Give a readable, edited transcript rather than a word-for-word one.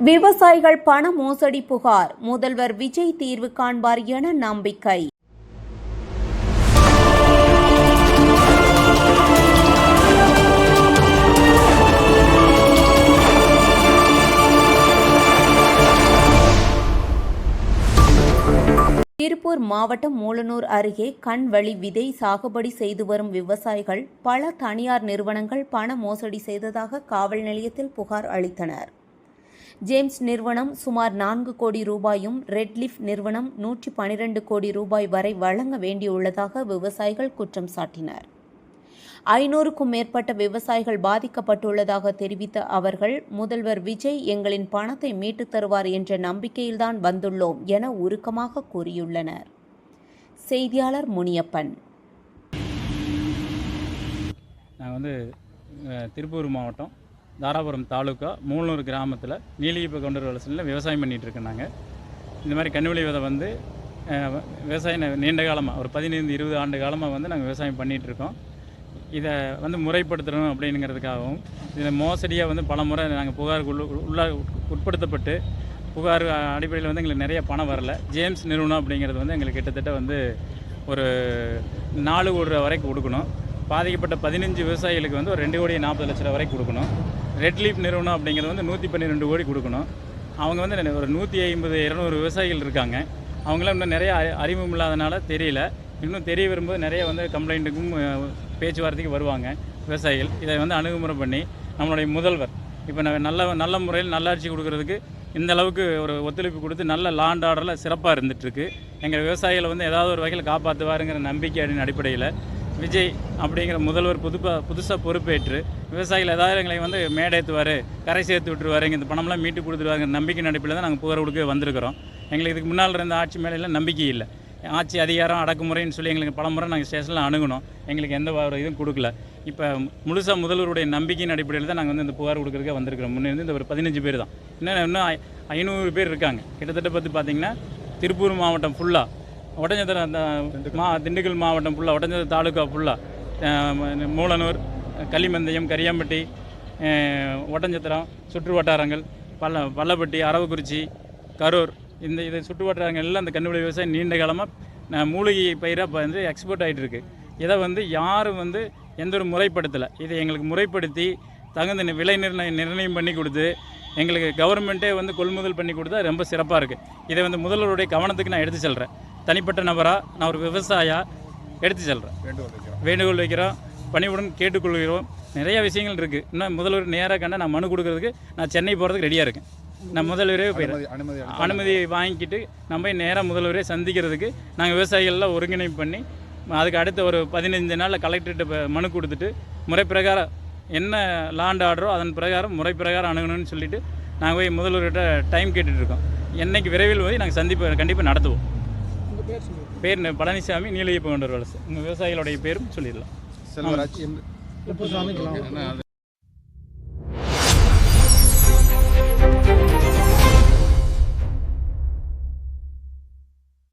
விவசாயிகள் பண மோசடி புகார், முதல்வர் விஜய் தீர்வு காண்பார் என நம்பிக்கை. திருப்பூர் மாவட்டம் மூலனூர் அருகே கண்வழி விதை சாகுபடி செய்து வரும் விவசாயிகள் பல தனியார் நிறுவனங்கள் பண மோசடி செய்ததாக காவல் நிலையத்தில் புகார் அளித்தனர். ஜேம்ஸ் நிறுவனம் சுமார் 4 கோடி ரூபாயும், ரெட்லிஃப் நிறுவனம் 112 கோடி ரூபாய் வரை வழங்க வேண்டியுள்ளதாக விவசாயிகள் குற்றம் சாட்டினர். 500க்கும் மேற்பட்ட விவசாயிகள் பாதிக்கப்பட்டுள்ளதாக தெரிவித்த அவர்கள், முதல்வர் விஜய் எங்களின் பணத்தை மீட்டுத் தருவார் என்ற நம்பிக்கையில்தான் வந்துள்ளோம் என உருக்கமாக கூறியுள்ளனர். செய்தியாளர் முனியப்பன். நான் திருப்பூர் மாவட்டம் தாராபுரம் தாலுக்கா மூலனூர் கிராமத்தில் நீலியப்ப கவுண்டர் வளர்ச்சியில் விவசாயம் பண்ணிகிட்ருக்கோம். நாங்கள் இந்த மாதிரி கண்ணுவெளி விதை விவசாயம் நீண்ட காலமாக ஒரு 15-20 ஆண்டு காலமாக நாங்கள் விவசாயம் பண்ணிகிட்ருக்கோம். இதை முறைப்படுத்தணும் அப்படிங்கிறதுக்காகவும், இதில் மோசடியாக பல முறை நாங்கள் புகாருக்கு உட்படுத்தப்பட்டு புகார் அடிப்படையில் எங்களுக்கு நிறைய பணம் வரல. ஜேம்ஸ் நிறுவனம் அப்படிங்கிறது எங்களுக்கு கிட்டத்தட்ட ஒரு 4 கோடி ரூபா வரைக்கும் கொடுக்கணும். பாதிக்கப்பட்ட 15 விவசாயிகளுக்கு ஒரு 2 கோடி 40 லட்ச ரூபா வரைக்கும் கொடுக்கணும். ரெட்லீஃப் நிறுவனம் அப்படிங்கிறது 112 கோடி கொடுக்கணும். அவங்க ஒரு 150-200 விவசாயிகள் இருக்காங்க. அவங்களாம் இன்னும் நிறைய அறிமுகம் இல்லாதனால தெரியல. இன்னும் தெரிய வரும்போது நிறைய கம்ப்ளைண்ட்டுக்கும் பேச்சுவார்த்தைக்கு வருவாங்க விவசாயிகள். இதை அணுகுமுறை பண்ணி நம்மளுடைய முதல்வர் இப்போ நல்ல முறையில் நல்லாட்சி கொடுக்கறதுக்கு இந்த அளவுக்கு ஒரு ஒத்துழைப்பு கொடுத்து நல்ல லாண்ட் ஆர்டரில் சிறப்பாக இருந்துகிட்ருக்கு. எங்கள் விவசாயிகளை ஏதாவது ஒரு வகையில் காப்பாற்றுவாருங்கிற நம்பிக்கையின் அடிப்படையில் விஜய் அப்படிங்கிற முதல்வர் புதுசாக பொறுப்பேற்று விவசாயிகள் ஏதாவது எங்களை மேடேற்றுவார், கரை சேர்த்து விட்டுருவார், இந்த பணம்லாம் மீட்டு கொடுத்துருவாருங்கிற நம்பிக்கை அடிப்படையில் தான் நாங்கள் புகார் கொடுக்க வந்திருக்கிறோம். எங்களுக்கு இதுக்கு முன்னால் இருந்த ஆட்சி மேலையில் நம்பிக்கை இல்லை. ஆட்சி அதிகாரம் அடக்குமுறைன்னு சொல்லி எங்களுக்கு பல முறை நாங்கள் ஸ்டேஷனில் அணுகணும். எங்களுக்கு எந்த ஒரு இதுவும் கொடுக்கல. இப்போ முழுசாக முதல்வருடைய நம்பிக்கையின் அடிப்படையில் தான் நாங்கள் இந்த புகார் கொடுக்குறதுக்காக வந்திருக்கிறோம். முன்னே இந்த ஒரு 15 பேர் தான், இன்னும் 500 பேர் இருக்காங்க. கிட்டத்தட்ட பார்த்திங்கன்னா திருப்பூர் மாவட்டம் ஃபுல்லாக, ஒட்டஞ்சத்திரம் திண்டுக்கல் மாவட்டம் ஃபுல்லாக, ஒட்டஞ்சத்திரம் தாலுக்கா ஃபுல்லாக, மூலனூர், களிமந்தயம், கரியாம்பட்டி, ஒட்டஞ்சத்திரம் சுற்று வட்டாரங்கள், பள்ளப்பட்டி, அரவக்குறிச்சி, கரூர், இந்த சுற்று வட்டாரங்கள் எல்லாம் அந்த கண்ணுவெளி விவசாயம் நீண்ட காலமாக மூலிகை பயிராக எக்ஸ்போர்ட் ஆகிட்டு இருக்குது. இதை யாரும் எந்த ஒரு முறைப்படுத்தலை. இதை எங்களுக்கு முறைப்படுத்தி தகுந்த விலை நிர்ணயம் பண்ணி கொடுத்து எங்களுக்கு கவர்மெண்ட்டே கொள்முதல் பண்ணி கொடுத்தா ரொம்ப சிறப்பாக இருக்குது. இதை முதல்வருடைய கவனத்துக்கு நான் எடுத்து செல்கிறேன். தனிப்பட்ட நபராக நான் ஒரு விவசாயியாக எடுத்து செல்கிறேன். வேண்டுகோள் வைக்கிறோம், பணிவுடன் கேட்டுக்கொள்கிறோம். நிறைய விஷயங்கள் இருக்குது. இன்னும் முதல்வர் நேராக கண்ட நான் மனு கொடுக்கறதுக்கு நான் சென்னை போகிறதுக்கு ரெடியாக இருக்கேன். நான் முதல்வரே அனுமதி வாங்கிக்கிட்டு நம்ம நேராக முதல்வரே சந்திக்கிறதுக்கு நாங்கள் விவசாயிகள்லாம் ஒருங்கிணைப்பு பண்ணி அதுக்கு அடுத்த ஒரு 15 நாளில் கலெக்டர்கிட்ட மனு கொடுத்துட்டு முறை பிரகாரம் என்ன லாண்ட் ஆர்டரோ அதன் பிரகாரம் முறை பிரகாரம் அணுகணும்னு சொல்லிவிட்டு நாங்கள் போய் முதல்வர்கிட்ட டைம் கேட்டுட்ருக்கோம். என்றைக்கு விரைவில் போய் நாங்கள் சந்திப்பு கண்டிப்பாக நடத்துவோம். பேர் பழனிசாமி, நீலியப்ப கவுண்டர் வளர்ச்சி. உங்கள் விவசாயிகளுடைய பேரும் சொல்லிடலாம்.